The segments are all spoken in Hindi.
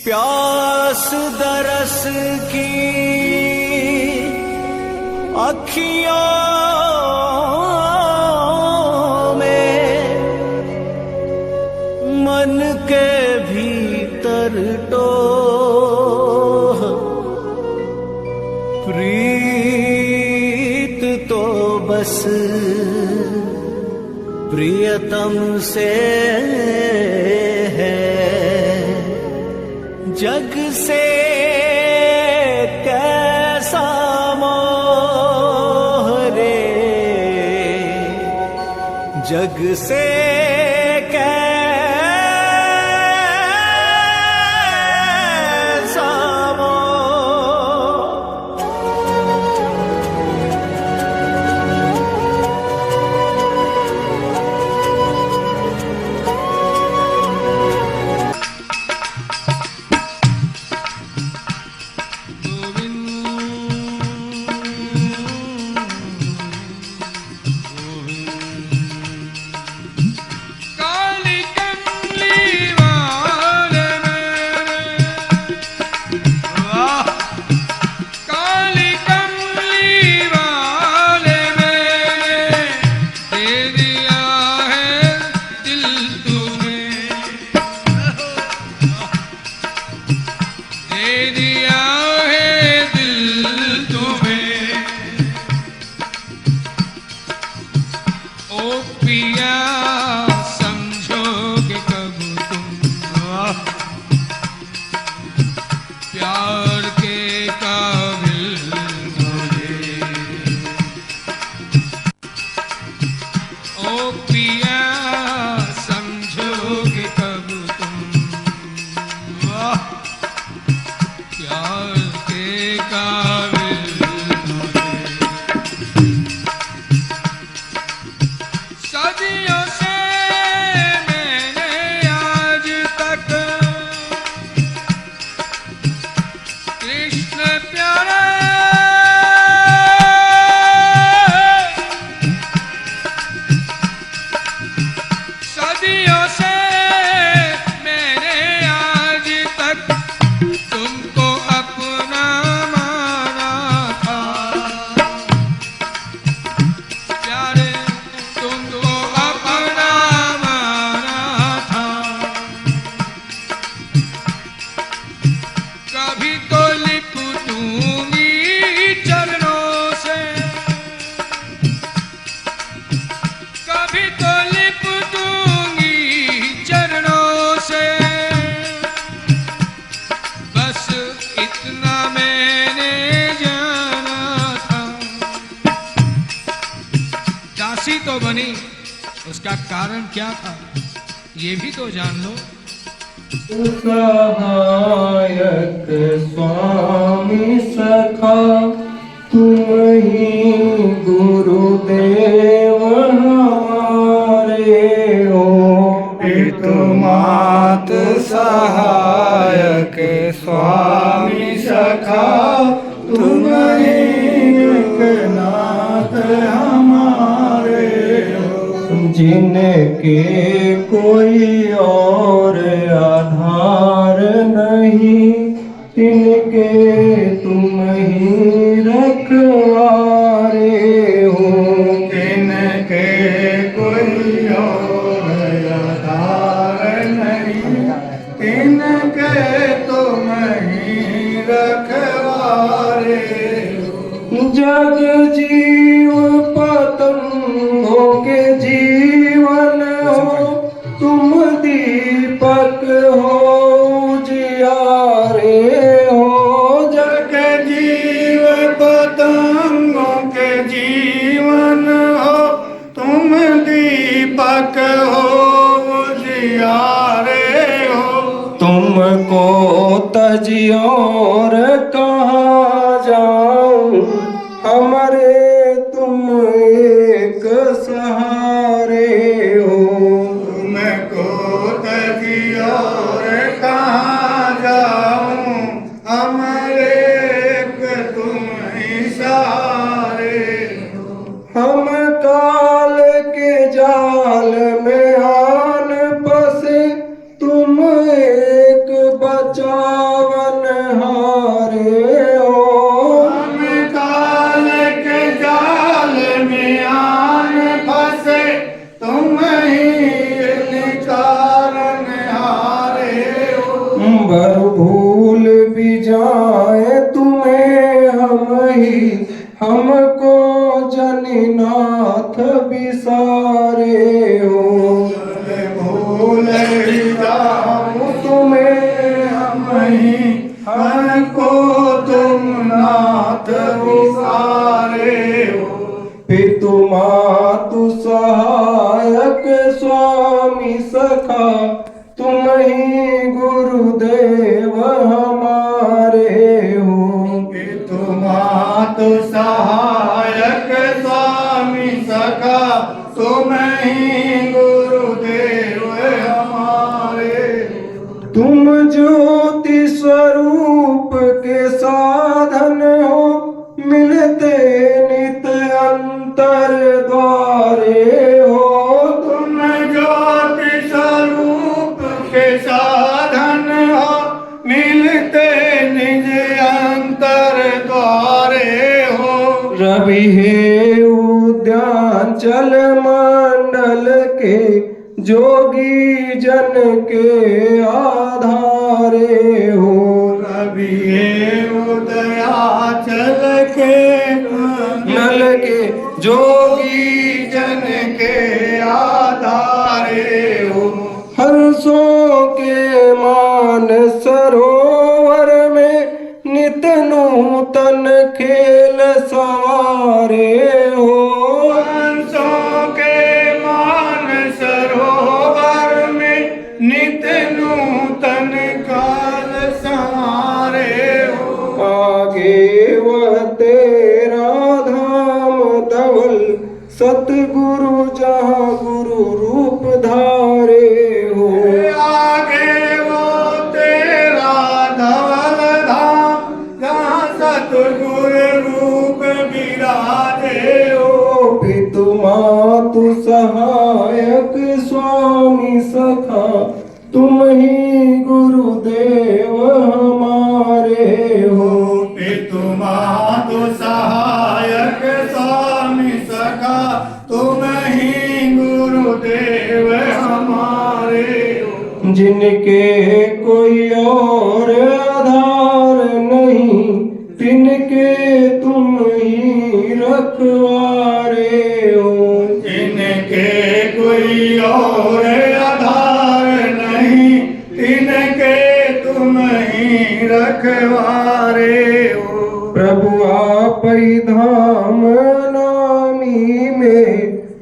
प्यास दरस की अखियों में मन के भीतर टोह प्रीत तो बस प्रियतम से है, जग से कैसा मोह रे, जग से कैसा मोह। प्यार के काबिल मुझे ओ पिया समझोगे कब तुम, वाह प्यार के काबिल मुझे। सदियों से तो बनी, उसका कारण क्या था ये भी तो जान लो। सहायक स्वामी सखा तुम ही गुरुदेव हमारे हो, पितु मात सहायक स्वामी सखा तुम ही नाथ हमारे, जिनके कोई और आधार नहीं, तिनके तुम ही रखवारे हो, तिनके कोई और आधार नहीं, तिनके तुम ही रखवारे हो। जग जीव पतंगों के जीवन हो, तुम दीपक हो जियारे हो, जग जीव पतंगों के जीवन हो, तुम दीपक हो जियारे हो, तुमको तजी और कहाँ जाऊं, हमारे तुम एक सहारे हो, तुमको तजी और कहाँ जाऊं, हमारे एक तुम ही सहारे हो। हम काल के जाल में आन फंसे, तुम एक बचा बचावन हारे हो। हम काल के जाल में आन फंसे, तुम ही निकालन हारे हो। बर भूल भी जाए तुम्हें हम ही, हमको जनिनाथ बिसारे हो। भूल जाऊं तुम्हें हम ही, हमको तुम नाथ विसारे हो। पितु मातु सहायक स्वामी सखा, तुम ही गुरुदेव हमारे हो। पितु मातु सहायक स्वामी सखा, तुम ही गुरुदेव हमारे। तुम ज्योति स्वरूप के साधन हो, मिलते नित अंतर द्वारे हो। तुम ज्योति स्वरूप के साधन हो, मिलते निज अंतर द्वारे हो। रवि है उद्यांचल मंडल के, जोगी जन के आधारे हो। रवि उदयाचल के नल के जोगी जन के आधारे हो। हर्षों के मान सरोवर में, नित नूतन खेल सवारे हो। हंसों के मान सरोवर में, नित नूतन काल संवारे हो। आगे वह तेरा धाम धवल, सतगुरु जहाँ गुरु रूप धारे हो। आगे वो तेरा धवल धाम, जहाँ सतगुरु रूप विराजे हो। पितु मातु सहायक स्वामी सखा, तुम ही गुरुदेव हमारे हो। पितु मातु सहायक स्वामी सखा, तुम ही गुरुदेव हमारे हो। जिनके कोई और आधार नहीं, तिनके तुम ही रखवारे हो। जिनके कोई और आधार नहीं, तिनके तुम ही रखवारे हो। प्रभु आप ही धाम नामी में,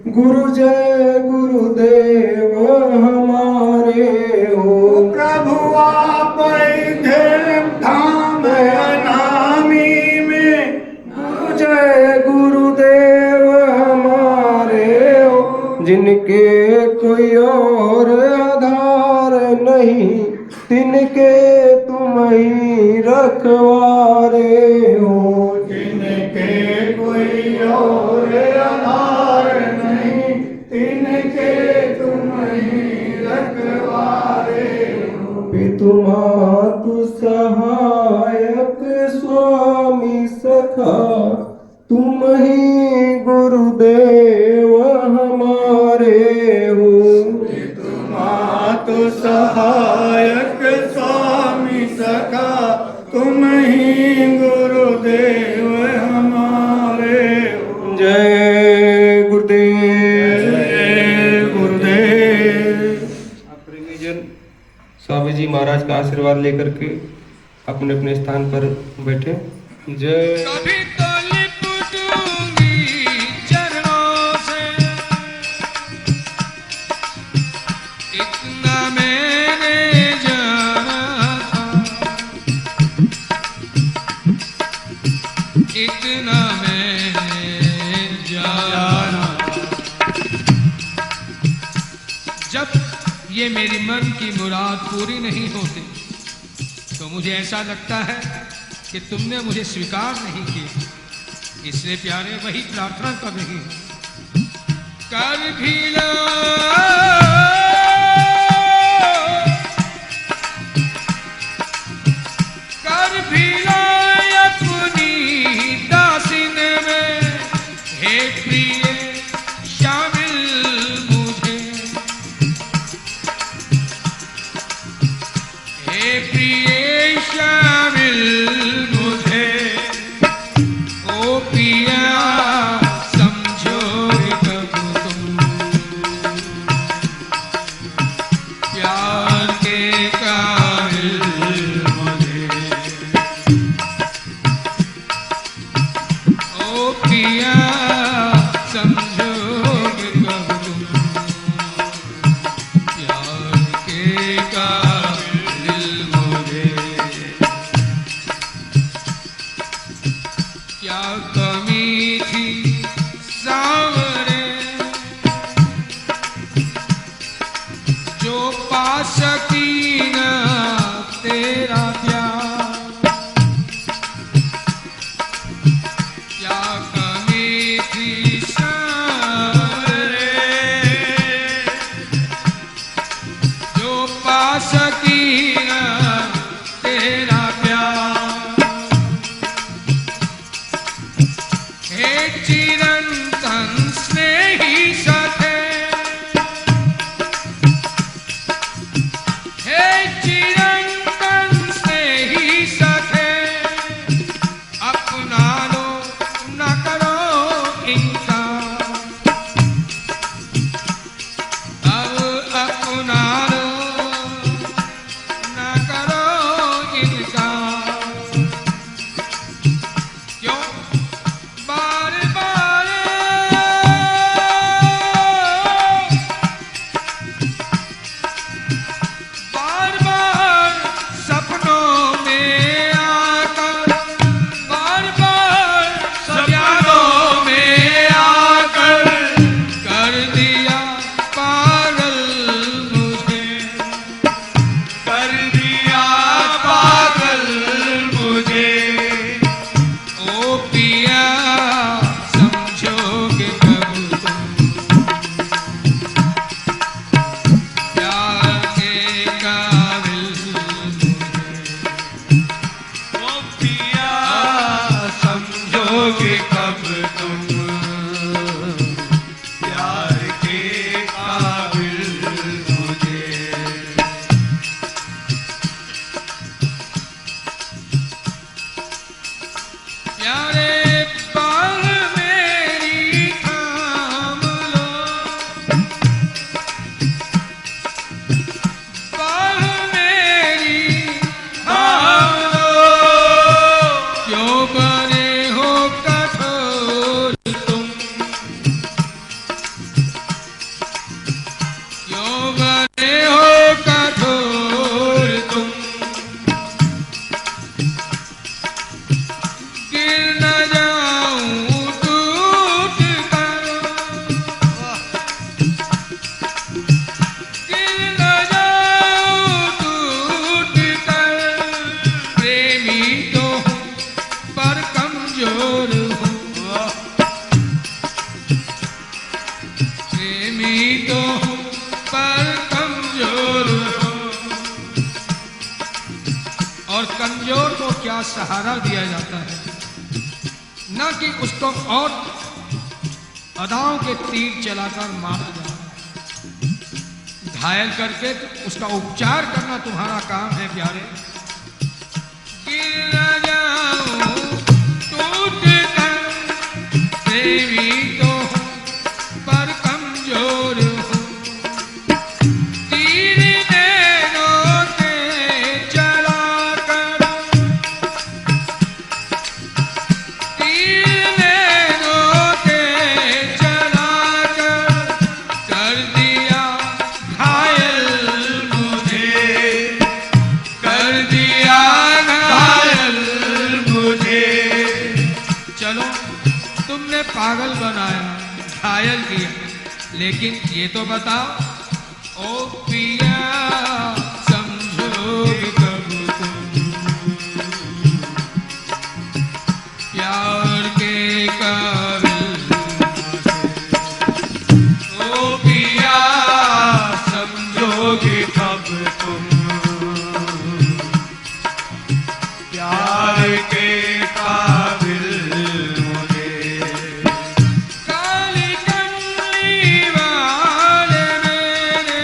गुरु जय गुरुदेव हमारे हो। प्रभु आप धाम नामी में, गुरु जय गुरुदेव हमारे हो। जिनके कोई और आधार नहीं, तिनके तुम ही रखवारे हो। जिनके कोई और आधार नहीं, तिनके तुम ही रखवारे हो। पितु मातु सहायक स्वामी सखा, तुम ही गुरुदेव हमारे हो। पितु मातु सहायक स्वामी सखा, तुम ही गुरुदेव हमारे हो। जय गुरुदेव। जय गुरुदेव। प्रेमी जन स्वामी जी महाराज का आशीर्वाद लेकर के अपने अपने स्थान पर बैठे। जय। कभी तो लिपट दूंगी चरणों से, इतना मैंने जाना था, इतना मैंने जाना। जब ये मेरी मन की मुराद पूरी नहीं होती, तो मुझे ऐसा लगता है कि तुमने मुझे स्वीकार नहीं किया। इसलिए प्यारे वही प्रार्थना कर रही हूं, कर भी लो ए प्रिय शामिल मुझे, ओ पिया समझोगे कब तुम प्यार के काबिल मुझे, ओ पिया समझोगे कब तुम प्यार के काबिल मुझे। क्या कमी थी सांवरे जो पा सकी न तेरा प्यार, क्या कमी थी सांवरे जो पा सकी न तेरा प्यार। हे चिरंतन स्नेही सखे, हे चिरंतन स्नेही सखे, अपना लो न करो इनकार, अब अपना लो न करो इनकार। क्यों बार बार बार बार सपनों में आकर, बार बार सपनों में आकर कर दिया पागल मुझे, कर दिया पागल मुझे। ओ पिया समझोगे कब तुम प्यार के काबिल मुझे, ओ पिया समझोगे कब तुम प्यार के काबिल मुझे। प्यारे बाल मेरी थाम लो, बाल मेरी थाम लो, क्यों बने हो कठोर तुम, क्यों बने हो कठोर तुम, गिर न जाऊं टूट कर, गिर न जाऊं टूट कर, प्रेमी तो हूँ पर कमजोर हूँ, प्रेमी तो हूँ पर कमजोर हूँ। और कमजोर को क्या सहारा दिया जाता है, न कि उसको और अदाओं के तीर चलाकर मारा जाता है। घायल करके उसका उपचार करना तुम्हारा काम है प्यारे। गिर न जाऊं टूट कर, प्रेमी तो हूँ पर कमजोर हूँ, तीर नैनों के चला कर, तीर नैनों के चला कर दिया घायल मुझे, कर दिया घायल मुझे। चलो तुमने पागल बनाया, घायल किया, लेकिन ये तो बताओ ओ पिया समझोगे कब तुम प्यार के काबिल मुझे, ओ पिया समझोगे कब तुम प्यार के काबिल मुझे। काली कमली वाले मेरे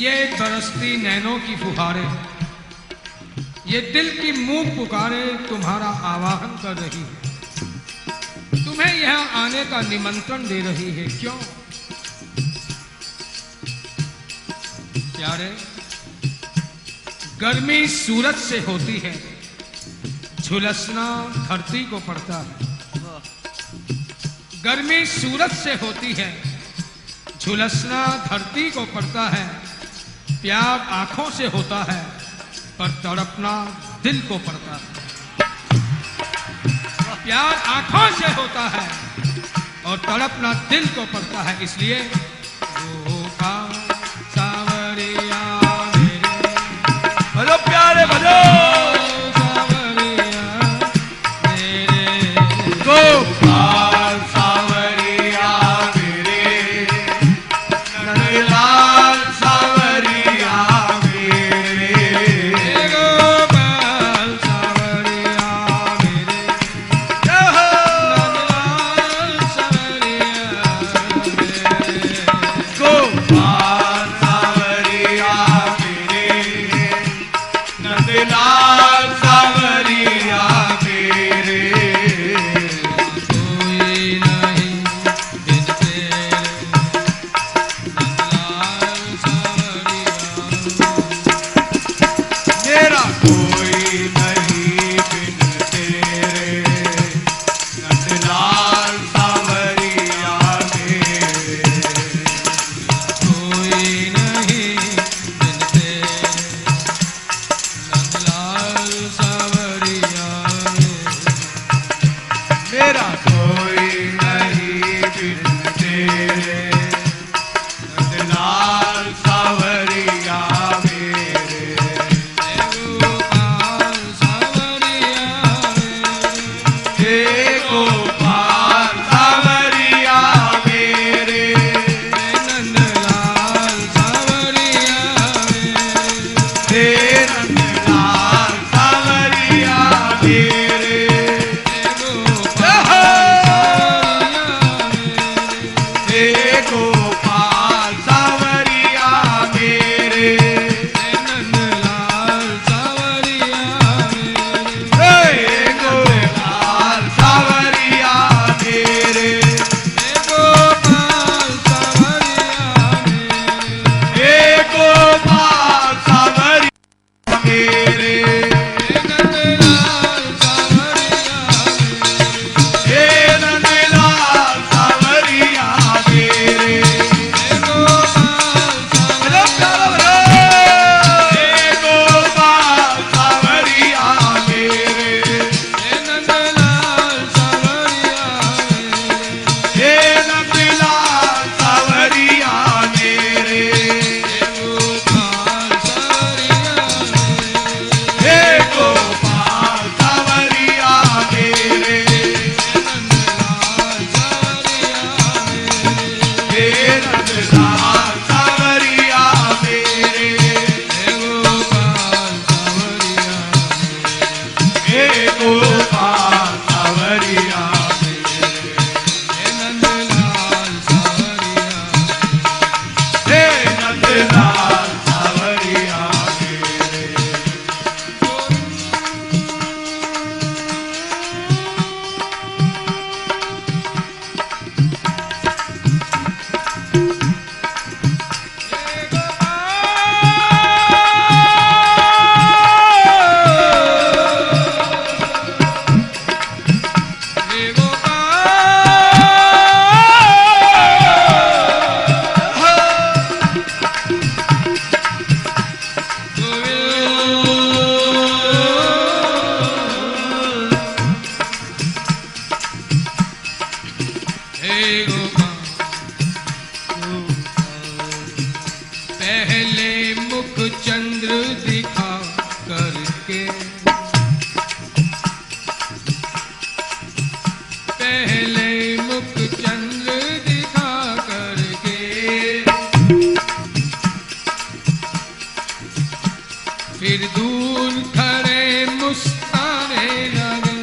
ये बरसती नैनों की फुहारें, ये दिल की मूक पुकारे तुम्हारा आवाहन कर रही है, तुम्हें यहाँ आने का निमंत्रण दे रही है। क्यों प्यारे? गर्मी सूरज से होती है, झुलसना धरती को पड़ता है। गर्मी सूरज से होती है, झुलसना धरती को पड़ता है। प्यार आंखों से होता है, पर तड़पना दिल को पड़ता है। प्यार आंखों से होता है और तड़पना दिल को पड़ता है। इसलिए गोपा सावरिया मेरे, भलो प्यारे भलो सावरिया मेरे, गोपाल सावरिया मेरे, नंदलाल सावरिया मेरे, गोपाल सावरिया मेरे, नंदलाल सावरिया मेरे, गोपाल सावरिया मेरे, नंदलाल सावरिया मेरे, कोई नहीं बिन तेरे, नंदलाल सावरिया मेरा कोई नहीं बिन तेरे, नंदलाल सावरिया मेरे, कोई नहीं बिन तेरे, नंदलाल सावरिया मेरा कोई नहीं बिन तेरे, नंदलाल सावरिया मेरे, गोपाल सावरिया हे गोपाल सावरिया मेरे, नंदलाल सावरिया हे नंदलाल सावरिया मेरे, हे गोपाल सावरिया मेरे, नंदलाल सावरिया हे गोपाल सावरिया मेरे, गोपाल सावरिया हे गोपाल सावरिया मेरे, नंदलाल सावरिया हे नंदलाल सावरिया मेरे, भलो प्यारा भलो, हे गोपाल सावरिया मेरे, नंदलाल सावरिया हे नंदलाल सावरिया मेरे, गोपाल सावरिया हे गोपाल सावरिया मेरे, नंदलाल सावरिया हे नंदलाल सावरिया मेरे, गोपाल सावरिया हे गोपाल सावरिया नंदलाल सावरिया हे नंदलाल सावरिया मेरे, पहले मुख चंद्र दिखा करके, पहले मुख चंद्र दिखा करके, फिर दूर खड़े मुस्कुराने लगे,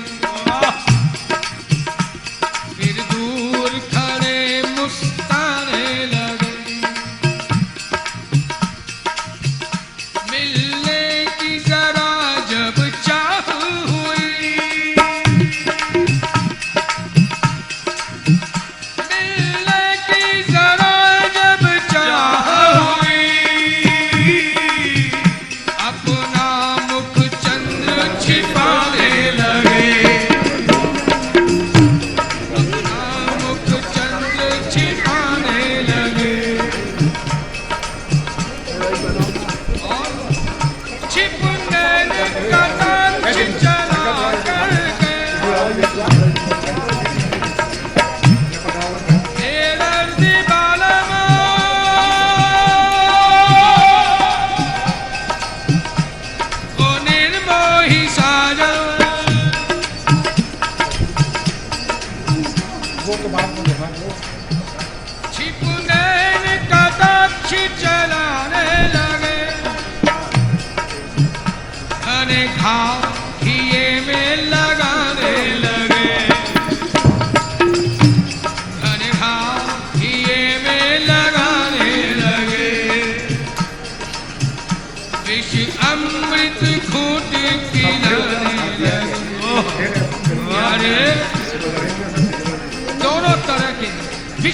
फिर दूर खड़े मुस्कुराने लगे,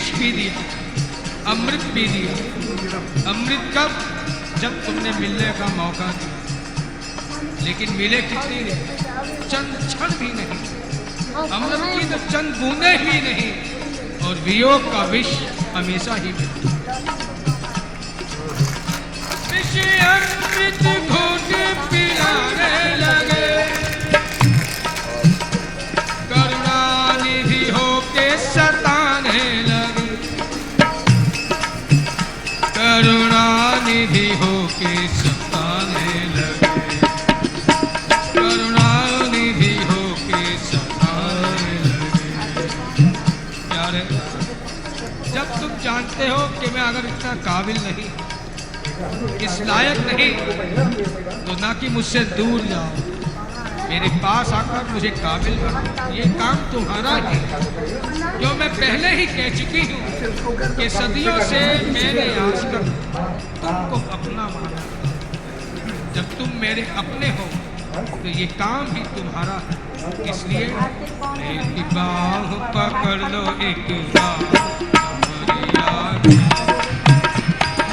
विष पी दिया, अमृत पी दिया। अमृत कब? जब तुमने मिलने का मौका दिया, लेकिन मिले कितनी नहीं, चंद क्षण भी नहीं। अमृत की तो चंद बूंदे ही नहीं, और वियोग का विष हमेशा ही मिलता। विष अमृत घोट पिलाने लगे, करुणानिधि होके सताने लगे, करुणानिधि होके सताने लगे, करुणानिधि होके सताने लगे। प्यारे, जब तुम जानते हो कि मैं अगर इतना काबिल नहीं, इस लायक नहीं, तो ना कि मुझसे दूर जाओ, मेरे पास आकर मुझे काबिल बनो। ये काम तुम्हारा है, जो मैं पहले ही कह चुकी हूँ कि सदियों से मैंने आज तक तुमको अपना माना। जब तुम मेरे अपने हो तो ये काम भी तुम्हारा है। इसलिए एक बाह पकड़ लो, एक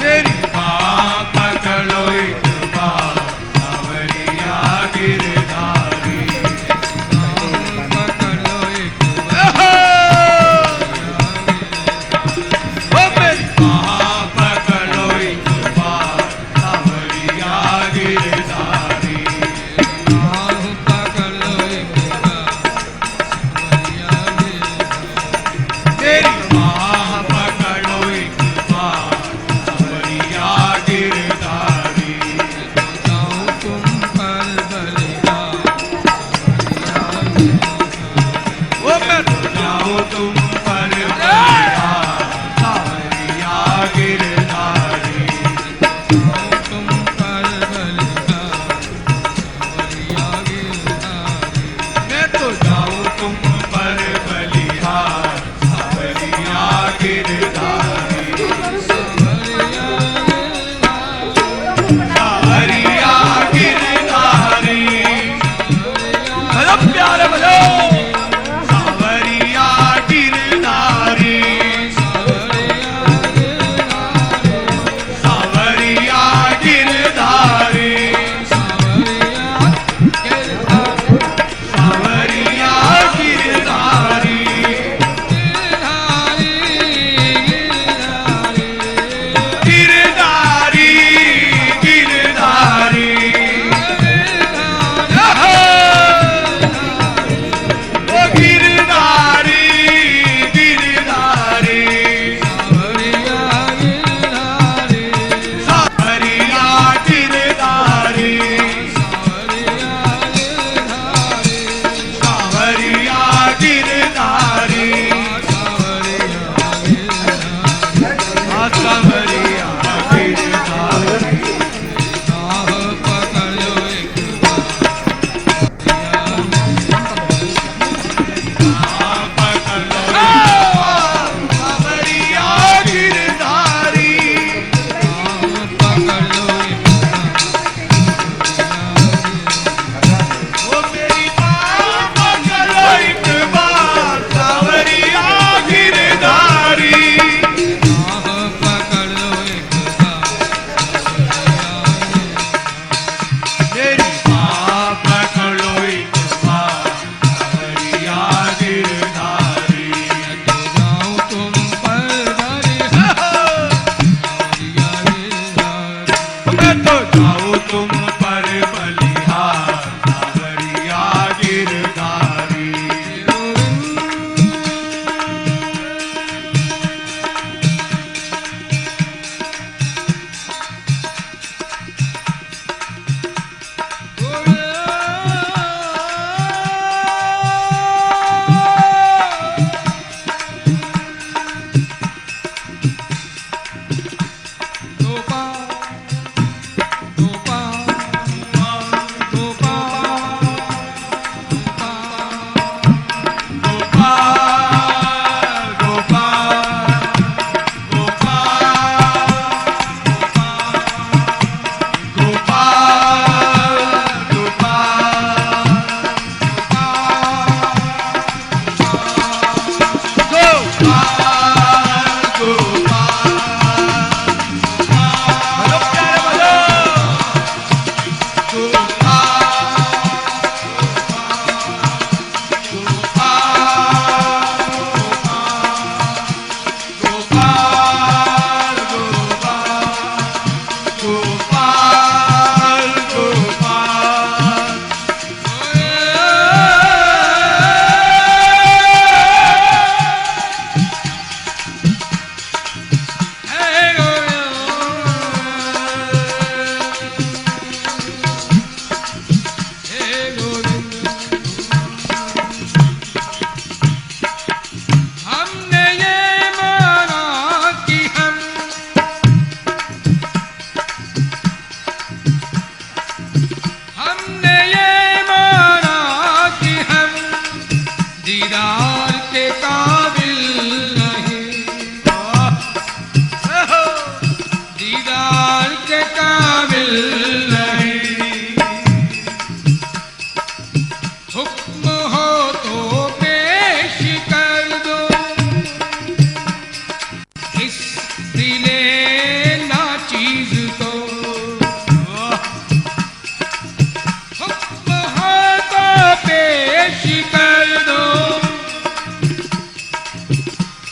मेरी बाह पकड़ लो, एक बाह सांवरिया गिरधारी। पकड़ लो एक ओ मेरी बाह पकड़ लो, एक बाह सांवरिया गिरधारी। पकड़ लो एक मेरी बाह पकड़ लो, एक बाह सांवरिया गिरधारी। तुम पर बलिया ओ मैं तो जाऊं तुम पर बलिया सांवरिया गिरधारी। तुम पर बलिया मैं तो जाऊं तुम पर बलिया सांवरिया गिरधारी। सांवरिया गिरधारी। भलो प्यारे भलो, सांवरिया गिरधारी। सांवरिया गिरधारी। सांवरिया गिरधारी। गिरधारी गिरधारी। ओ गिरधारी गिरधारी। सांवरिया गिरधारी। सांवरिया गिरधारी। हाँ सांवरिया गिरधारी। पकड़ लो एक सांवरिया गिरधारी। पकड़ लो एक ओ मेरी बाह पकड़ लो, एक बार सांवरिया गिरधारी। पकड़ लो एक मेरी बाह पकड़ लो, एक बार सांवरिया गिरधारी। जाऊं तुम पर बलिया मैं तो जाऊं तुम पर बलिया सांवरिया गिरधारी। गोपाल गोपाल दीदार के काबिल नहीं, दीदार के काबिल नहीं, हुक्म हो तो पेश कर दो इस दिले नाचीज को, हुक्म हो तो पेश कर दो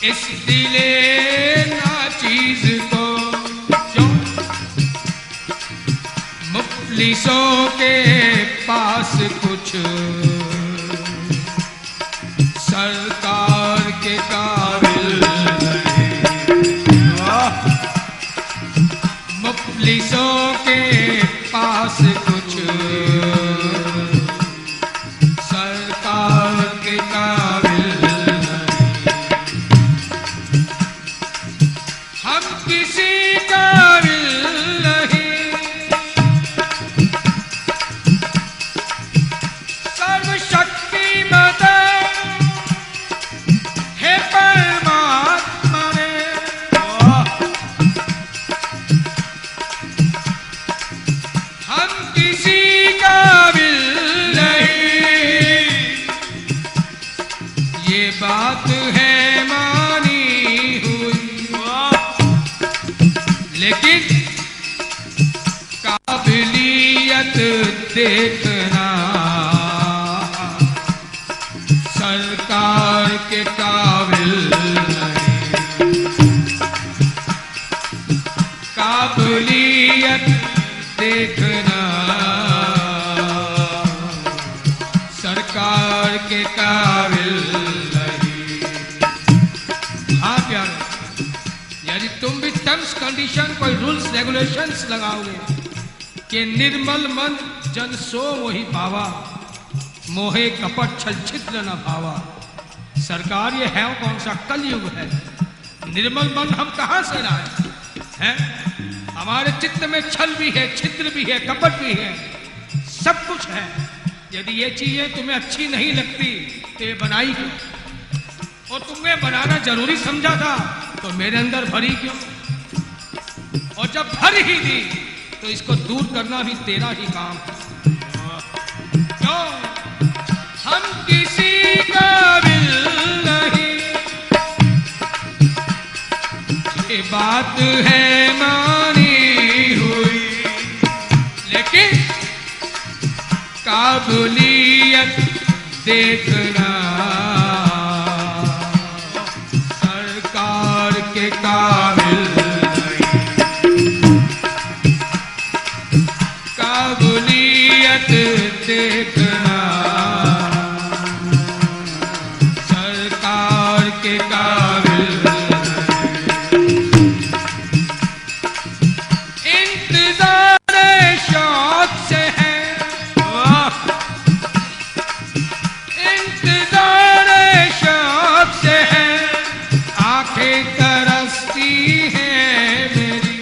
इस दिले नाचीज को, जो मुफलिसों के पास कुछ सरकार के काबिल नहीं, मुफलिसों के पास कुछ सरकार के काबिल नहीं, हम किसी काबिल नहीं, सर्वशक्तिमता हे परमात्मा ने, हम किसी काबिल नहीं, ये बात है मानी हुई, लेकिन काबिलियत देखना सरकार के काबिल नहीं, काबिलियत देखना सरकार के काबिल नहीं। हाँ प्यारे, यदि तुम भी टर्म्स कंडीशन कोई रूल्स रेगुलेशंस लगाओगे कि निर्मल मन जन सो मोहि पावा, मोहे कपट छल छिद्र न भावा। सरकार ये है कौन सा कलयुग है, निर्मल मन हम कहाँ से लाए हैं? हमारे चित्त में छल भी है, छिद्र भी है, कपट भी है, सब कुछ है। यदि ये चीजें तुम्हें अच्छी नहीं लगती तो ये बनाई क्यों? और तुम्हें बनाना जरूरी समझा था तो मेरे अंदर भरी क्यों? और जब भर ही दी तो इसको दूर करना भी तेरा ही काम है। क्यों? हम किसी काबिल नहीं, ये बात है मानी हुई, लेकिन काबिलियत देखना सरकार के काबिल नहीं, काबिलियत देखना सरकार के काबिल नहीं। इंतजार शौक से है, इंतजार शौक से है, आंखें तरसती हैं मेरी,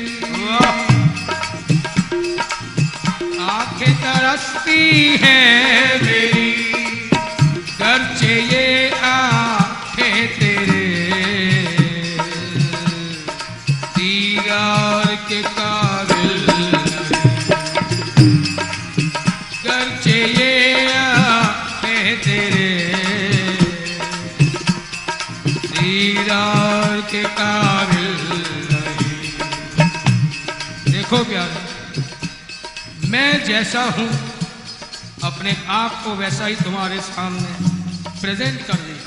आंखें तरसती हैं मेरी, गर्चे ये आंखें तेरे दीदार के काबिल नहीं, गर्चे ये आंखें तेरे दीदार के काबिल नहीं। देखो प्यारे, मैं जैसा हूं अपने आप को वैसा ही तुम्हारे सामने प्रेजेंट कर दिया,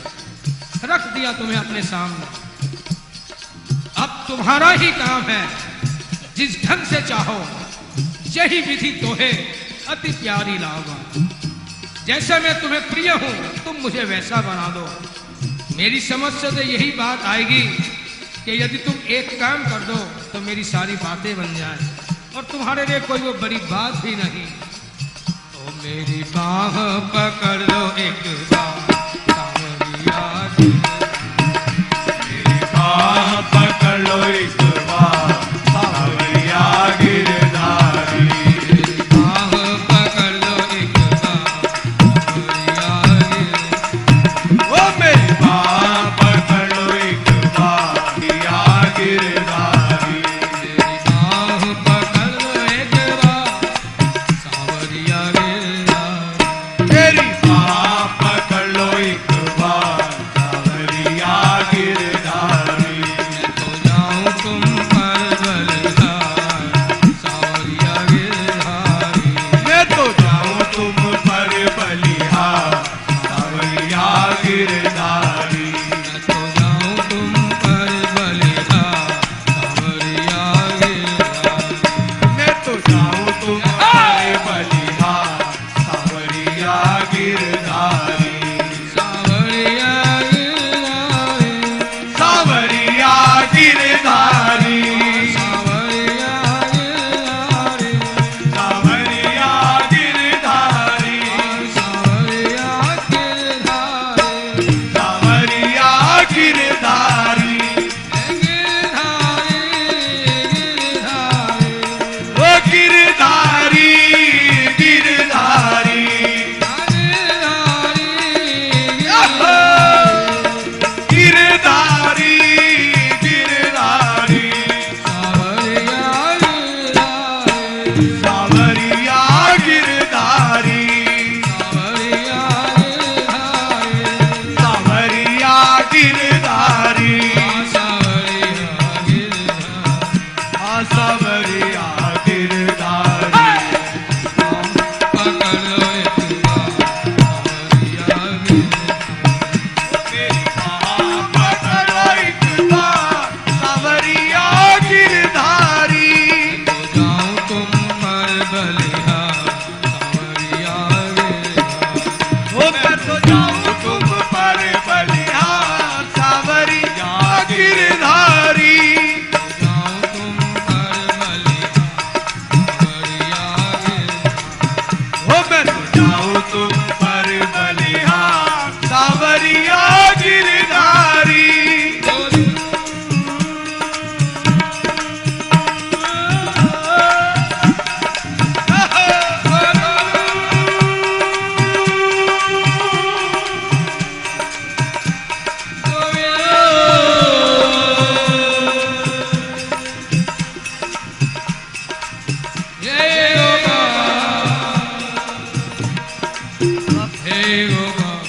रख दिया तुम्हें अपने सामने। अब तुम्हारा ही काम है, जिस ढंग से चाहो यही विधि तोहे अति प्यारी लागा। जैसा मैं तुम्हें प्रिय हूं तुम मुझे वैसा बना दो। मेरी समझ से तो यही बात आएगी कि यदि तुम एक काम कर दो तो मेरी सारी बातें बन जाएं, और तुम्हारे लिए कोई वो बड़ी बात भी नहीं। तो मेरी बाह पकड़ लो एक बार सांवरिया जी, मेरी बाह पकड़ लो एक बार सांवरिया गिरधारी, मेरी बाह पकड़ लो एक बार सांवरिया गिरधारी। ओ हे गोपाल,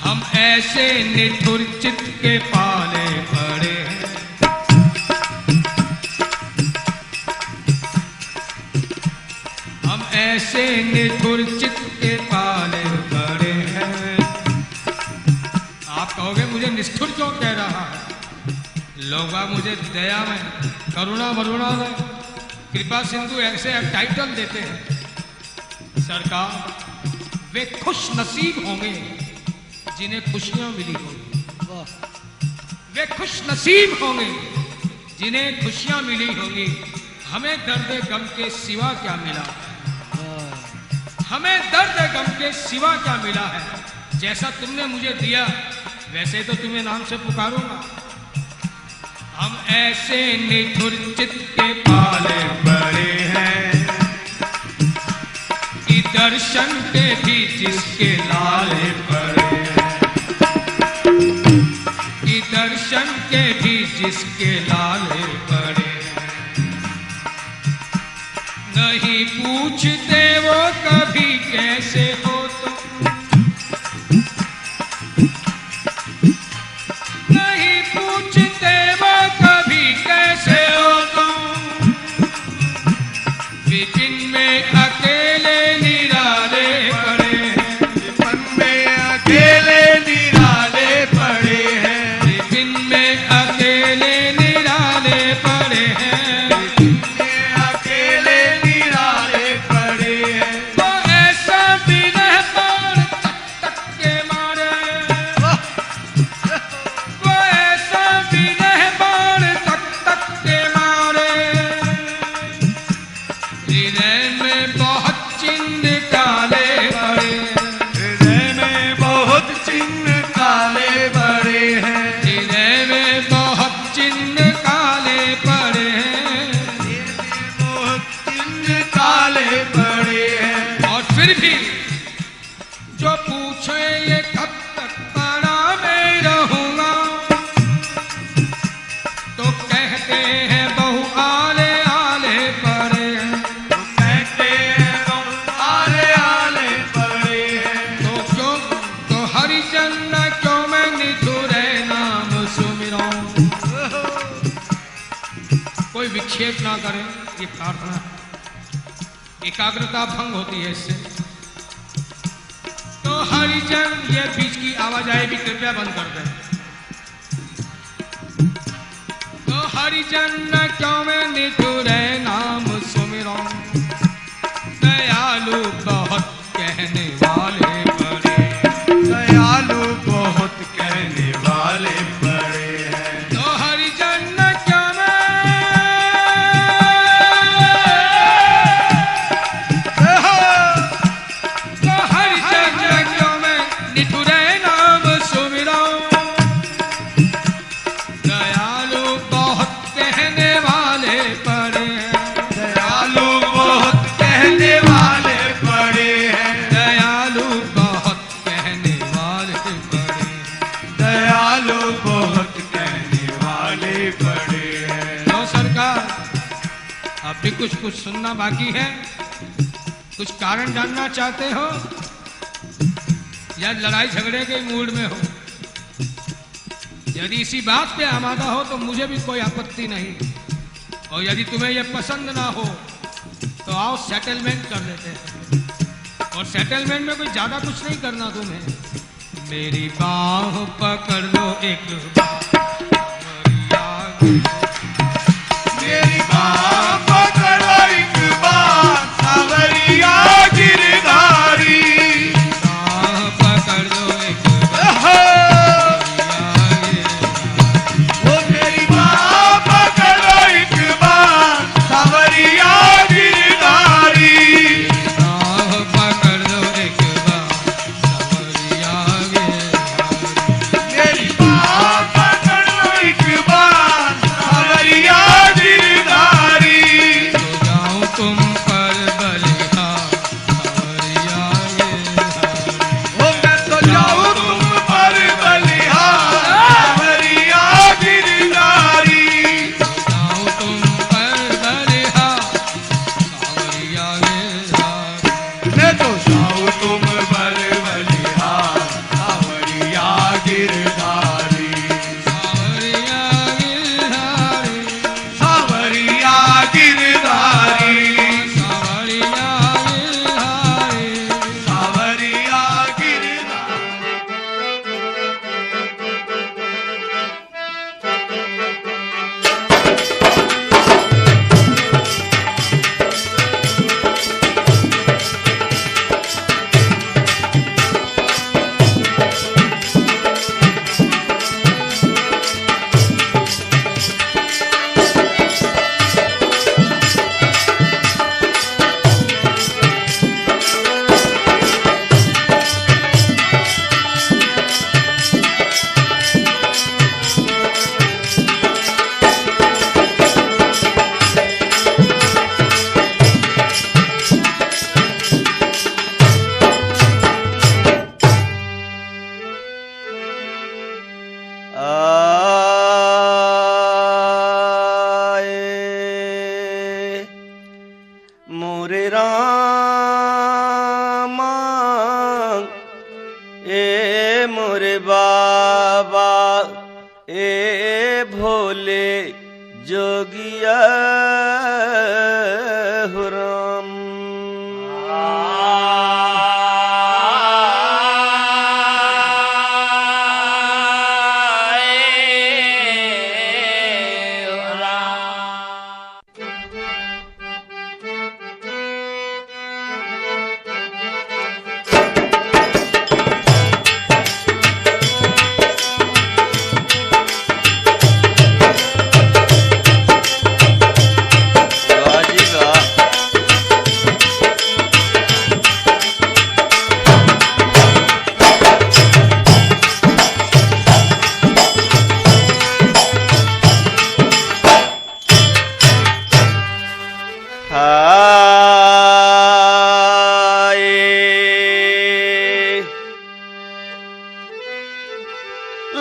हम ऐसे निठुर चित्त के पाले पड़े हैं, हम ऐसे निठुर चित्त के पाले पड़े हैं। आप कहोगे मुझे निष्ठुर क्यों कह रहा है? लोग मुझे दया में, करुणा वरुणा में, कृपा सिंधु ऐसे टाइटल देते हैं। सरकार, वे खुश नसीब होंगे जिन्हें खुशियां मिली होंगी। वे खुश नसीब होंगे जिन्हें खुशियां मिली होंगी। हमें दर्द गम के सिवा क्या मिला? हमें दर्द गम के सिवा क्या मिला है? जैसा तुमने मुझे दिया वैसे तो तुम्हें नाम से पुकारूंगा। हम ऐसे निठुर चित्त के पाले बड़े हैं कि दर्शन के भी जिसके लाले पड़े हैं, कि दर्शन के भी जिसके लाले पड़े हैं। नहीं पूछते वो कभी कैसे हो तुम, नहीं पूछते वो कभी कैसे हो तुम। विपिन में अकेले निराले पड़े हैं, विपिन में अकेले निराले पड़े हैं, विपिन में अकेले निराले पड़े हैं। विपिन में अकेले निराले पड़े हैं। वो ऐसा भी रह पार तक तक के मारे, वो ऐसा भी रह पार तक तक के मारे। हृदय में बहुत चिन्ह काले पड़े, हृदय में बहुत चिन्ह काले पड़े हैं, हृदय में बहुत चिन्ह काले पड़े हैं। बहुत चिन्ह काले पड़े हैं। और फिर भी जो पूछे ये कब तक पड़ा मैं रहूंगा, तो कहते हैं बहु आले आले पड़े हैं। तो कहते हैं बहुत आले आले पड़े हैं। तो क्यों, तो हरिजन क्यों मैं निठुरे नाम सुमिराऊं। कोई विक्षेप ना करे, ये प्रार्थना है। एकाग्रता भंग होती है इससे। तो हरिजन, ये बीच की आवाजाही भी कृपया बंद कर दें। तो हरिजन क्यों मैं निठुरे नाम सुमिराऊं। दयालु बहुत कहने वाले पड़े, दयालु बहुत कहने वाले पड़े हैं। तो हरिजन क्यों मैं, तो हरिजन क्यों मैं निठुरे नाम सुमिराऊं। दयालु बहुत कहने वाले पड़े हैं, दयालु बहुत कहने वाले पड़े हैं, दयालु बहुत कहने वाले पड़े हैं। दयालु बहुत कहने वाले पड़े हैं। तो सरकार, अब भी कुछ कुछ सुनना बाकी है? कुछ कारण जानना चाहते हो या लड़ाई झगड़े के मूड में हो? यदि इसी बात पे आमादा हो तो मुझे भी कोई आपत्ति नहीं। और यदि तुम्हें यह पसंद ना हो तो आओ सेटलमेंट कर लेते हैं। और सेटलमेंट में कोई ज्यादा कुछ नहीं करना तुम्हें। मेरी बाह पकड़ लो एक बार, मेरी बाह पकड़ो एक बार, सावरिया गिरधारी। बाह पकड़ लो एक वो मेरी बाह पकड़ो एक बार, सावरिया गिरधारी। बाह पकड़ लो एक बार, सावरिया गिरधारी। मेरी बाह पकड़ो एक बार, मोरे रामा ए मोरे बाबा ए भोले जोगिया हो राम।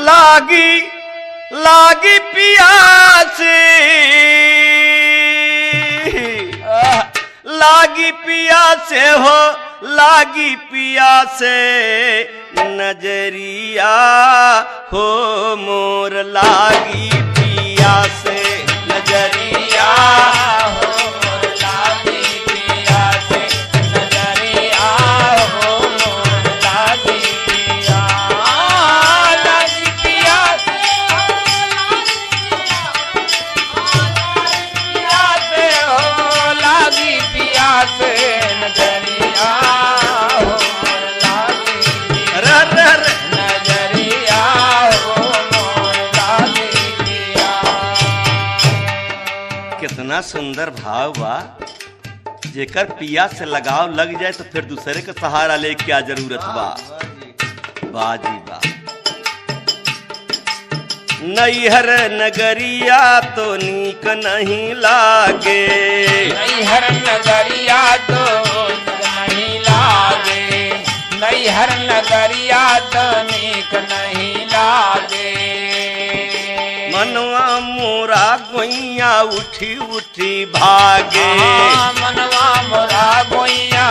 लागी लागी पियास लागी पियासे हो लागी पियासे नजरिया हो मोर लागी पियासे नजरिया हो मोर लागी पियासे नजरिया हो मोर लागी कितना सुंदर भाव बा। जेकर पिया से लगाव लग जाए तो फिर दूसरे का सहारा ले क्या जरूरत बा। बाजी बा नैहर नगरिया तो नीक नहीं लागे नैहर नगरिया तो नहीं लागे नैहर नगरिया तो नीक नहीं लागे मनवा मोरा गोइया उठी उठी भागे मनवा मोरा गोइया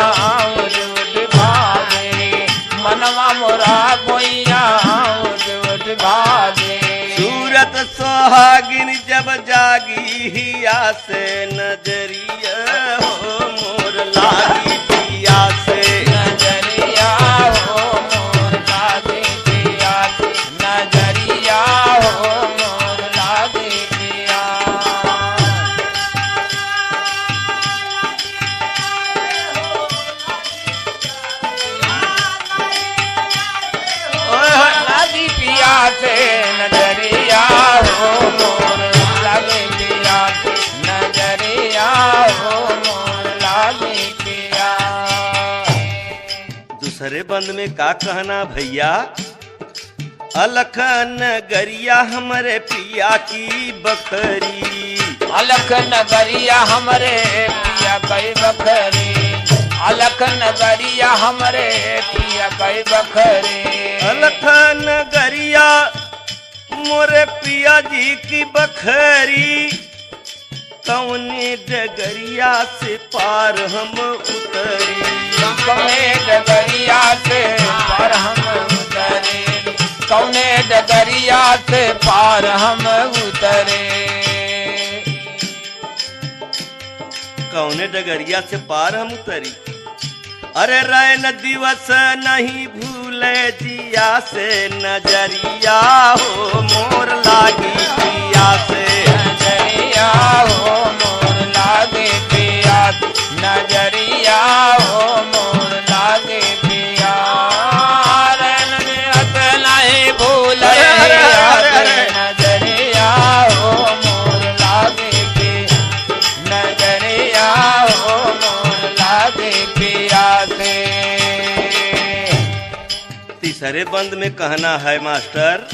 उठ उठ भागे मनवा मोरा गोइया उठ उठ भागे सूरत सुहागिन जब जागी हिया से नजरिया हो मोर लागी पिया से नजरिया हो मोर लागी पिया नजरिया हो मोर लागी पिया लागी पिया से नजरिया हो मोर लागी पिया नजरिया हो मोर लागी पिया। दूसरे बंद में का कहना भैया अलख नगरिया हमारे पिया की बकरी अलख नगरिया हमरे पिया कई बकरी अलख नगरिया हमरे पिया कई बकरी अलख नगरिया मोरे पिया जी की बखरी कौने डगरिया से पार हम उतरी कौने डगरिया से पार हम उतरे कौने डगरिया से पार हम उतरे कौने डगरिया से पार हम उतरी अरे रैन दिवस नहीं भूले जिया से नजरिया हो मोर लागी पिया से नजरिया हो मोर लागे पिया नजरिया हो मोर लागे पिया रैन दिवस नहीं भूले नजरिया हो मोर लागे पिया नजरिया हो मोर लागे पिया से। तीसरे बंद में कहना है मास्टर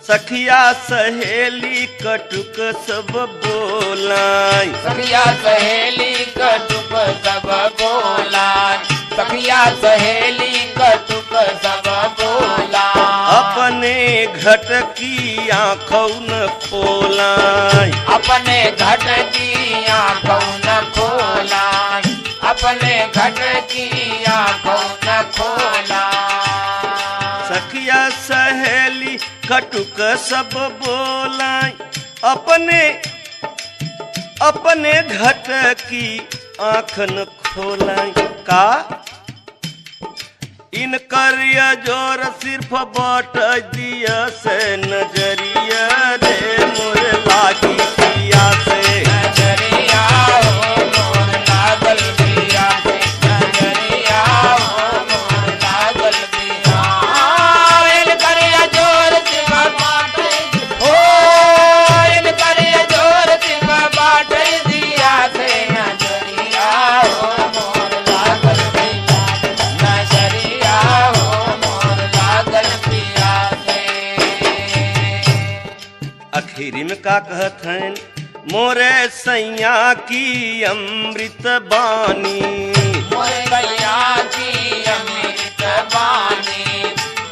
सखिया सहेली कटुक सब बोलाई सखिया सहेली कटुक सब बोलान सखिया सहेली कटुक सब बोलान अपने घट की आँखों न खोलाई अपने घट की आँखों न खोलान अपने घट की आंखों न खोला। सखिया सहेली कटुक सब बोलाई, अपने घट की आँख न खोलाई। का इनकर ये जोर सिर्फ बाट दिया से नजरिया रे मोर लागी पिया से। नजरिया हो मोर लागल पिया से, नजरिया हो मोर लागल पिया। इनकर ये जोर सिर्फ बाट हो, इनकर ये जोर सिर्फ बाट दिया से। नजरिया हो मोर लागल पिया, नजरिया हो मोर लागल पिया से। आखिरी में का कहत हैं, मोरे सैया की अमृत बानी, मोरे सैया की अमृत बानी,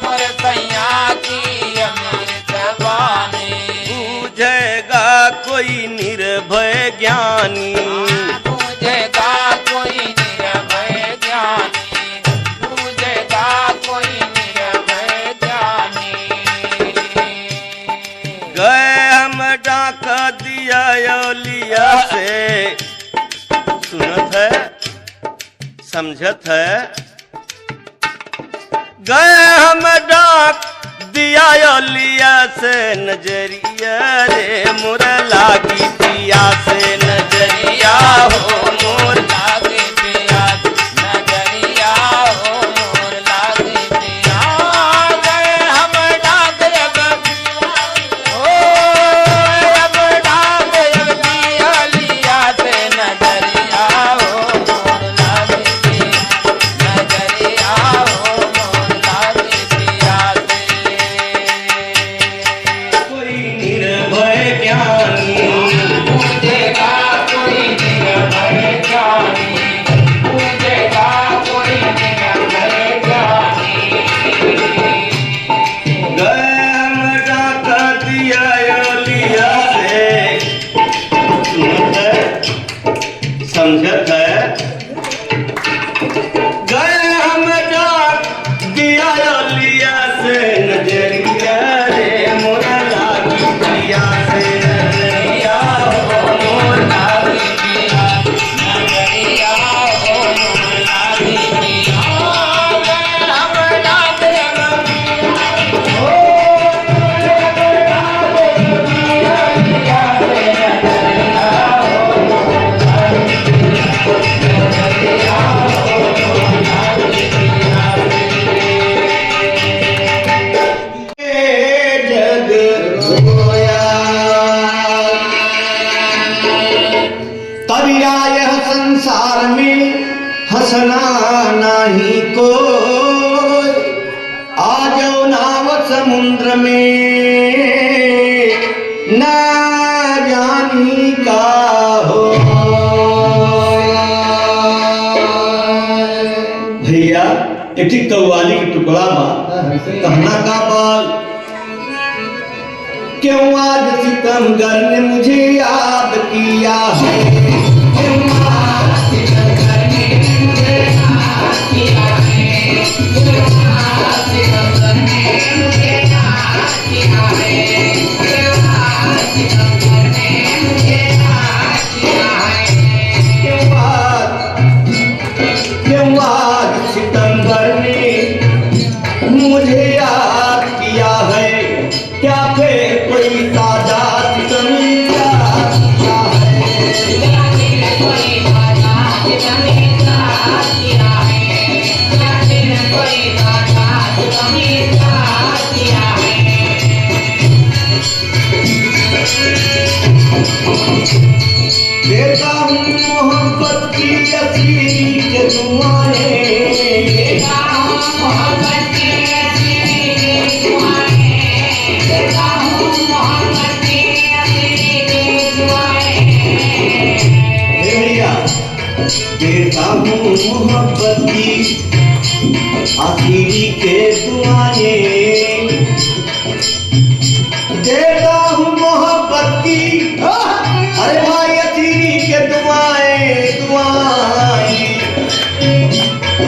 मोरे सैया की अमृत बानी। बूझेगा कोई निर्भय ज्ञानी, बूझेगा कोई निर्भय ज्ञानी, बूझेगा कोई निर्भय ज्ञानी। गए हम डाक दिया लिया से। सुनत है, समझत है। गए हम डाक दिया लिया से नजरिया रे मोर लागी पिया से। नजरिया हो मोर लागे पिया, नजरिया हो मोर लागे पिया। गए हम डाक ओ अब डाक दिया लिया से। नजरिया हो मोर लागे पिया, नजरिया हो मोर लागे पिया से। कोई निर्भय ज्ञानी, बूझेगा कोई निर्भय ज्ञानी, बूझेगा कोई निर्भय ज्ञानी। गए हम डाक दिया लिया से। सुनत है, समझत है। गए हम डाक दिया लिया से नजरिया रे मोर लागी पिया से। नजरिया हो मोर लागी पिया, नजरिया हो मोर लागे पिया। गए हम डाक जग रोया तब आय संसार में हंसना नहीं को। आ जाओ नाव समुद्र में ना जानी का हो। भैया एक कव्वाली की टुकड़ा कहना का बाल। क्यों आज सितमगर ने मुझे याद किया है, क्यों आज सितमगर ने मुझे याद किया है, क्यों आज सितमगर ने मुझे याद किया है, क्यों आज सितमगर ने मुझे याद किया है। क्यों आज सितमबर ने मुझे याद किया है। क्या फिर कोई ताजा सितम याद किया है, क्या फिर कोई ताजा सितम याद किया है, क्या फिर कोई ताजा सितम याद किया है। देता हूँ मोहब्बत की असीरी के दुआएं, देता हूँ मोहब्बत की असीरी के दुआएं, देता हूँ मोहब्बत की असीरी के दुआएं। भैया देता हूँ मोहब्बत की असीरी के दुआएं, देता हूँ मोहब्बत की अरे भाई असीरी के दुआएं दुआएं।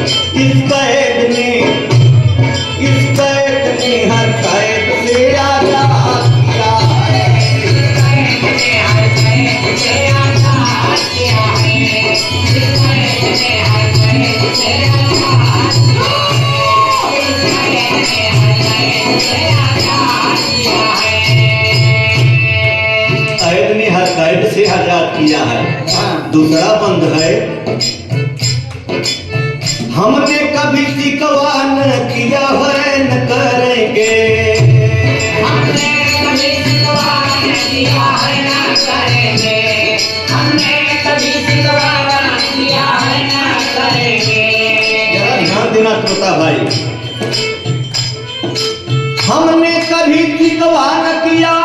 इस कैद ने हर कैद से आजाद किया है। कैद ने हर कैद से आजाद किया है। दूसरा बंद है, हमने कभी शिकवा न किया है न करेंगे। हमने कभी शिकवा न किया है न करेंगे। हमने कभी शिकवा न किया है न करेंगे। जरा ध्यान देना श्रोता भाई, हमने कभी शिकवा न किया,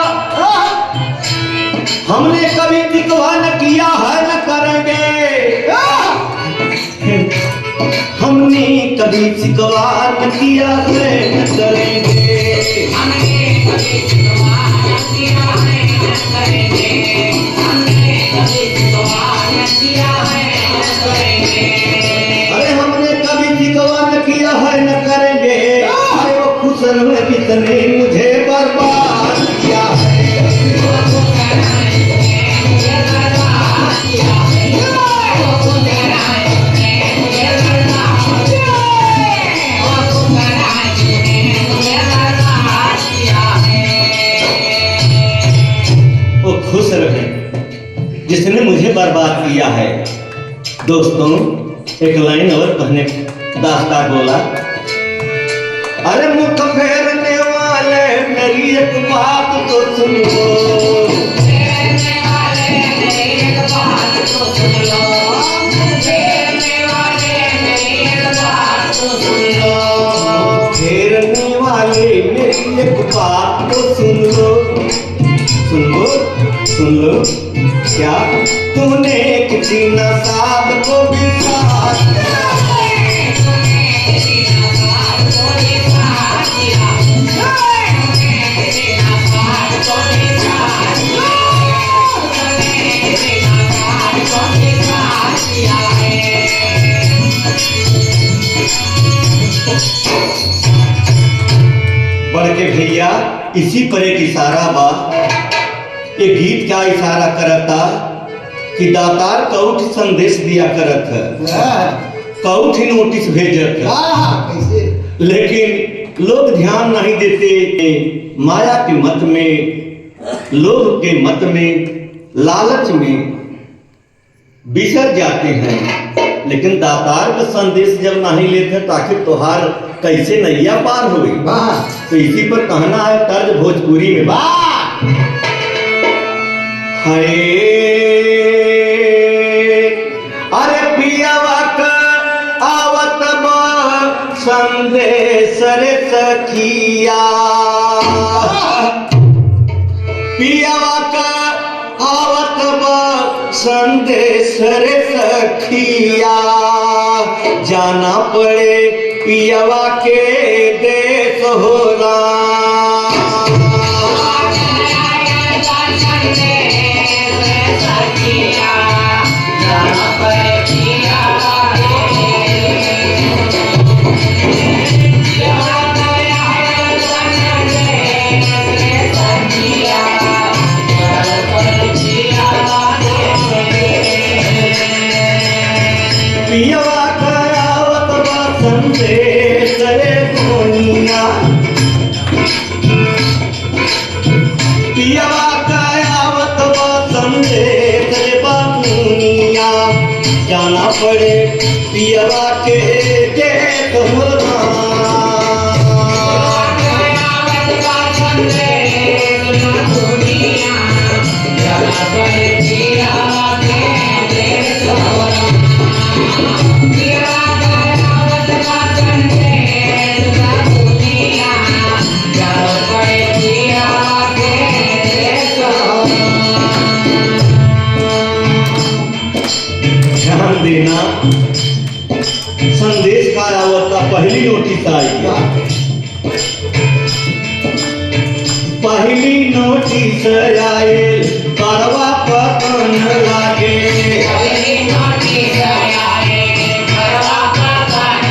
हमने कभी शिकवा न किया है न करेंगे। हमने कभी शिकवा न किया है न करेंगे। हमने कभी शिकवा न किया है न करेंगे। हमने कभी शिकवा न किया है न करेंगे। अरे हमने कभी शिकवा न किया है न करेंगे। अरे वो खुश रहे कितने मुझे बर्बाद किया है। वो खुश रहे जिसने मुझे बर्बाद किया है। दोस्तों एक लाइन और कहने दास्ता बोला, अरे मुख फेरने वाले मेरी एक बात तो सुन लो। फेरने वाले मेरी एक बात तो सुन लो। फेरने वाले मेरी एक बात तो सुन लो। फेरने वाले मेरी एक बात तो सुन लो। सुन लो, सुन लो, क्या तूने किसी नसाब को विश्वास बढ़ के भैया इसी पर एक इशारा बा। ये गीत क्या इशारा करता कि दातार कौठ संदेश दिया करत है, कौठ ही नोटिस भेजत है, लेकिन लोग ध्यान नहीं देते। माया के मत में, लोभ के मत में, लालच में बिसर जाते हैं। लेकिन दातार का संदेश जब नहीं लेते तो आखिर त्योहार कैसे नैया पार हुई। तो इसी पर कहना है तर्ज भोजपुरी में, हाय अरे पियावा का आवत बा संदेश रे सखिया। पियावा का आवत बा संदेश रे सखिया। जाना पड़े पियावा के देश होला। पियवा करावत बा संदेश रे दुनिया। पियवा करावत बा संदेश रे दुनिया। जाना पड़े पियवा के देश होला। ध्यान देना, संदेश का आवता पहली नोटिस आई। पहली नोटिस आए करवा पतन लागे। पहली नोटिस आए करवा पतन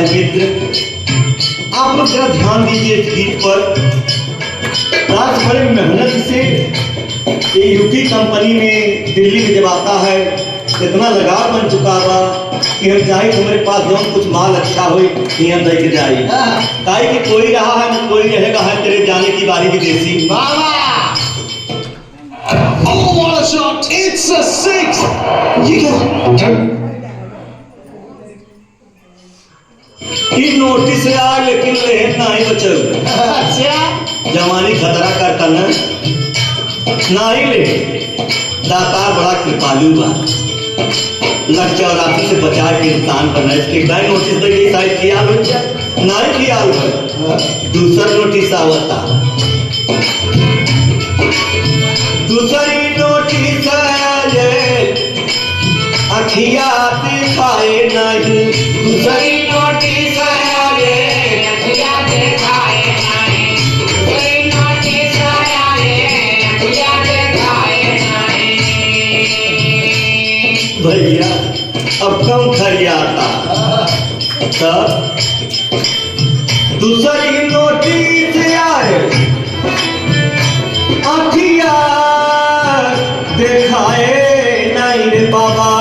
वाले मित्र, आप लोग जरा ध्यान दीजिए इस गीत पर। राज बड़े मेहनत से ये यूपी कंपनी में दिल्ली में जब आता है इतना लगाव बन चुका था कि हम चाहे तुम्हारे पास जो कुछ माल अच्छा हो हम दे के जाए, काहे कि कोई रहा है न कोई रहेगा है, तेरे जाने की बारी विदेशी। Oh, what a shot! It's a six! ये नोटिस आ लेकिन ले नहीं बचल। जवानी खतरा करता न नहीं ले, दातार बड़ा कृपालु बा, लग 84 से बचा के इंसान बनना। इसके दाई नोटिस दे के शायद किया हो जाए नहीं किया हो, दूसरा नोटिस आवता, दूसरी नोटिस आए अखिया दिखाए नहीं, दूसरी नोटिस आए अखिया दिखाए नहीं, दूसरी नोटिस आए अखिया दिखाए नहीं। भैया अब कम खरियाता तब दूसरी नोटिस आए अखिया दिखाए नहीं रे बाबा,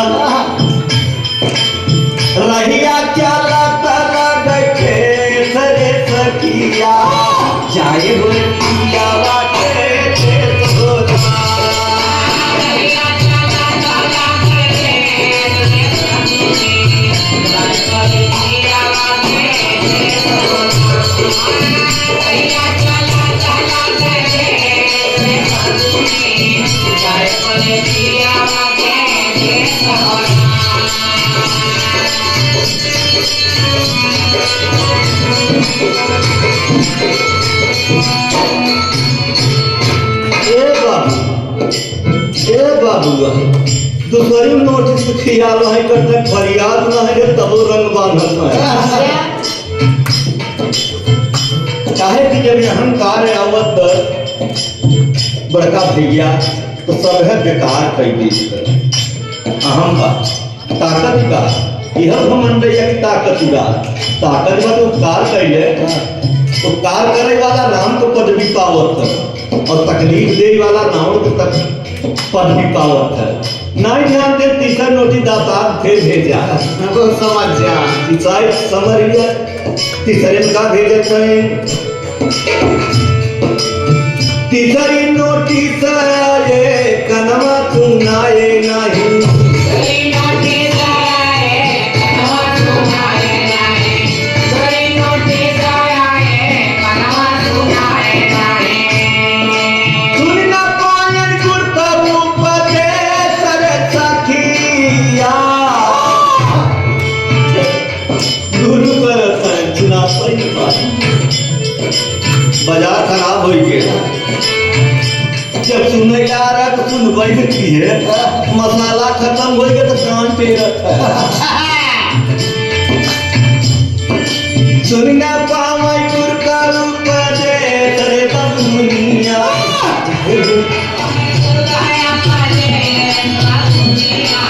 रहिया क्या लता बैठे सरे सखिया जाए हो पिया बाटे बाबुआ दूसरी नोटिस खियाल नहीं करते, फरियाद न है तब रंग बांधत है। चाहे कि जब अहंकार आवत बड़का भैया तो सब है बेकार कई देश अहम बा ताकत बा, यह घमंड एक ताकत बा, ताकत बा तो उपकार कैले, उपकार करे वाला नाम तो पदवी पावत है और तकलीफ दे वाला नाम तो तक पदवी पावत है। नहीं ध्यान दे तीसरा नोटिस दातार फिर भेजा समझ जा समझ लिया, तीसरे का भेजत है, तीसरी नोटिस आए कनमा सुनाए नहीं, दूसरी नोटिस आए कनमा सुनाए नहीं, दूसरी नोटिस आए कनमा सुनाए नहीं। सुनना पायन गुरता रूप दे सरे सखिया गुरु करत है सुना पाई बाजार खराब हो गया, जब सुनने जा रहा है तो सुन वही की है, मसाला खत्म हो गया तो कान पे रखा है। सुनना पावे गुर का रूप दे तेरे बबुनिया सुनाया पाले दुनिया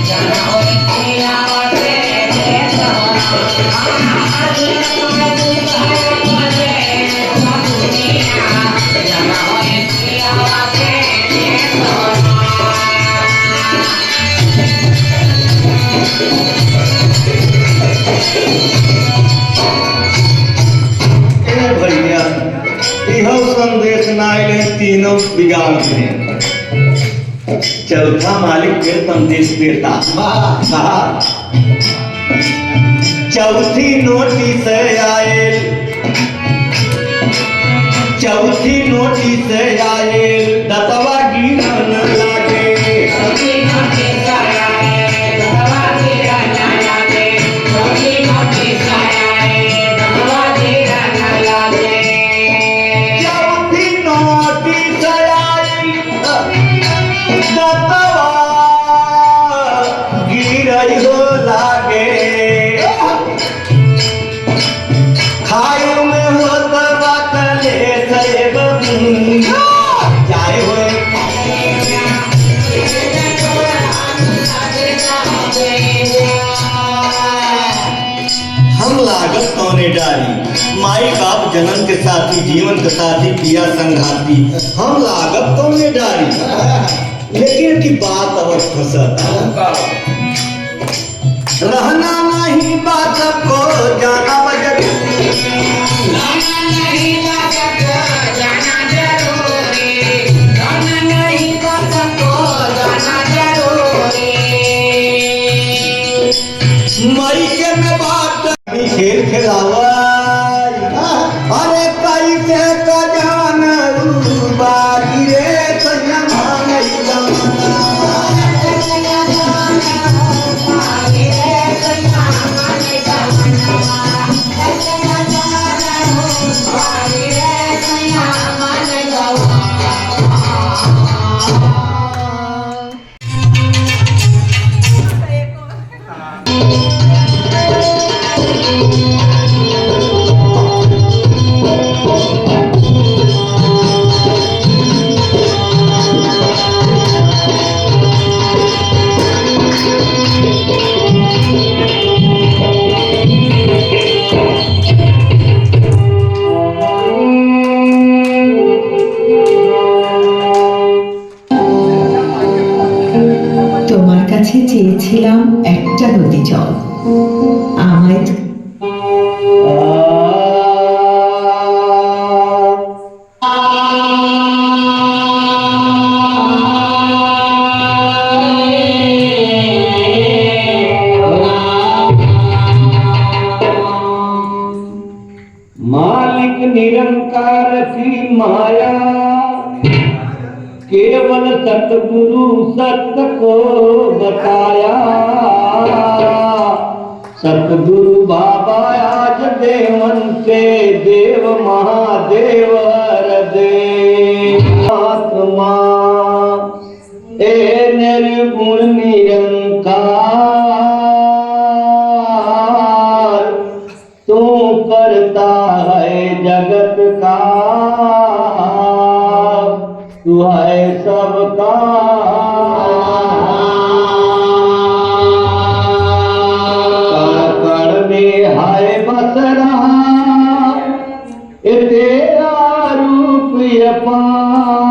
जाना हो तेरा वाटे देता आज सुनाया पाले दुनिया जाना हो तेरा वाटे देता। भैया यह संदेश नाइले तीनों बिगाड़ हैं, चौथा मालिक के संदेश देता कहा चौथी नोटिस आए, चौथी नोटिस आए दतवा गिरन लागे, चौथी नोटिस आए दतवा गिरन लागे, चौथी नोटिस आए दतवा गिरन लागे, चौथी नोटिस आए दतवा गिरई हो लागे, खायो में होता बात ले जाए हुए डारी। माई बाप जन्म के साथी, जीवन के साथी, पिया संघाती, हम लागत तो में डारी। लेकिन की बात अब फंसता, रहना नहीं बात को जाना जरूरी, रहना नहीं बात को जाना जरूरी, रहना नहीं बात को जाना जरूरी। मई के में बात खेल खिलावा, अरे कैसे का जान बाजी रे सैया नहीं जाना। তোমার কাছে চেয়েছিলাম একটা নদী জল, আমায় मालिक निरंकार की माया, केवल सतगुरु सत्य को बताया। सतगुरु बाबा आज देवन के देव महादेव देव आत्मा ए निर्गुण निरंकार, तू करता है जगत का, तू है सबका। कण कण में है बस रहा ये तेरा रूप अपार।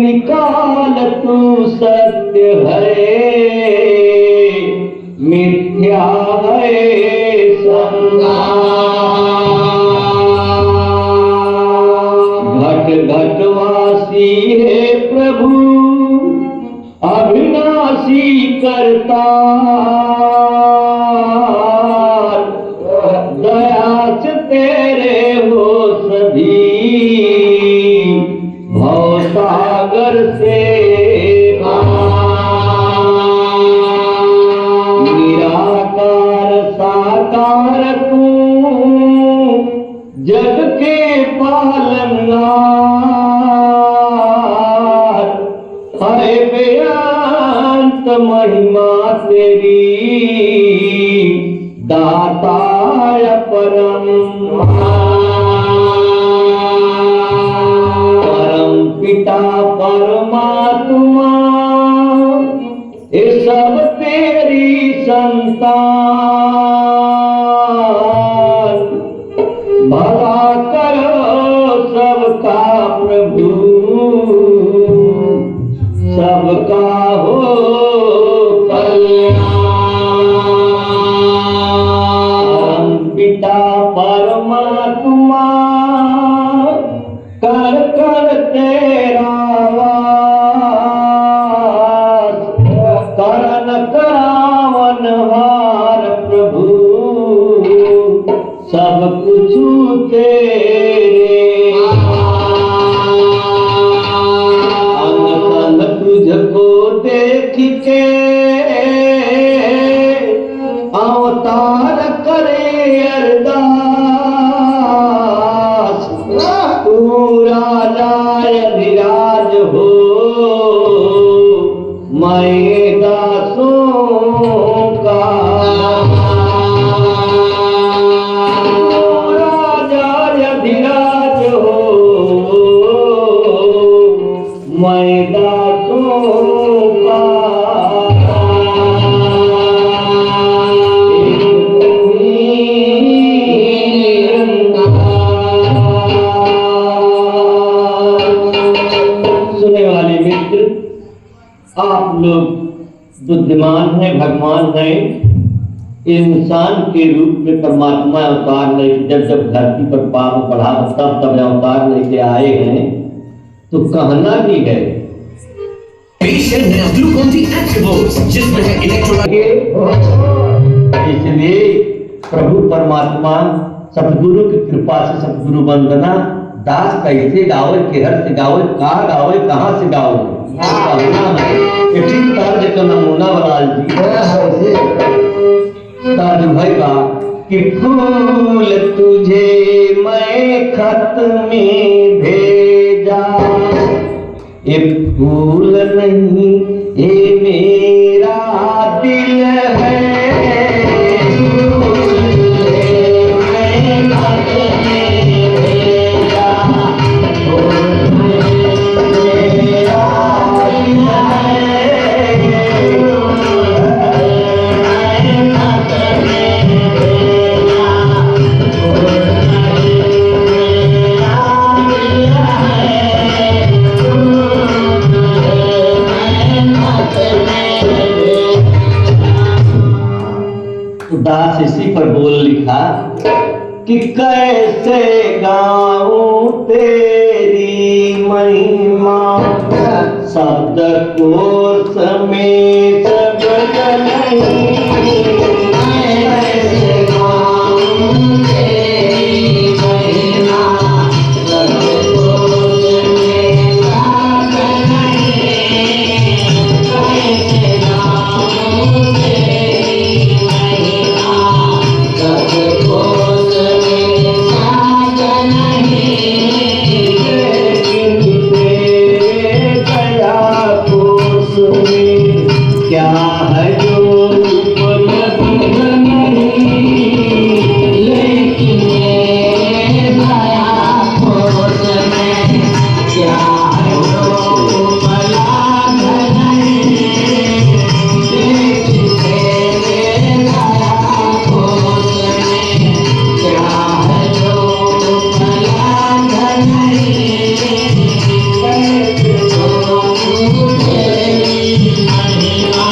निकाल तू सत्य है, मिथ्या है घट घटवासी है प्रभु, अविनाशी करता। दया से तेरे हो सभी, भवसागर से निराकार साकार तू, जग के पालनहार। है बेअंत महिमा तेरी, दाता परम परम पिता परमात्मा, ये सब तेरी संतान। भला करो सबका प्रभु, सबका हो कल्याण। पिता परमात्मा कर कर तेरा वास, करन करावन हार प्रभु, सब कुछ तेरे। अंग संग तुझको देख के अवतार करे अरदास। तू राजा अधिराज हो, मैं दासों का। राजा अधिराज हो, मैं दासों का। आप लोग बुद्धिमान हैं, भगवान हैं, इंसान के रूप में परमात्मा अवतार लेके जब धरती पर पाप बढ़ा तब अवतार लेके आए हैं, तो कहना भी है इसलिए प्रभु परमात्मा सतगुरु की कृपा से सतगुरु वंदना दास कैसे गावे, केहर से गावे, कहाँ गावे, कहाँ से गावे, कहना है। ठीक तर्ज का नमूना बलाल जी तर्ज भैया कि फूल तुझे मैं खत में भेजा, ये फूल नहीं ये मेरा दिल है, दास इसी पर बोल लिखा कि कैसे गाऊं तेरी महिमा, शब्द कोश में शब्द नहीं, कैसे गाऊं तेरी महिमा, शब्द कोश में शब्द नहीं, कैसे गाऊं तेरी महिमा, शब्द कोश में शब्द नहीं, लेकिन तेरे दया कोश में क्या है जो उपलब्ध नहीं, लेकिन तेरे दया कोश में क्या है जो उपलब्ध नहीं, लेकिन तेरे दया कोश में क्या है जो उपलब्ध नहीं, कैसे गाऊं तेरी महिमा।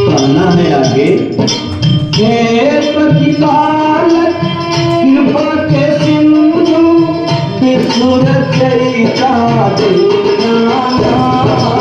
कहना है आगे, हे प्रतिपालक कृपा के सिंधु, विष्णु रचयिता दीनानाथ,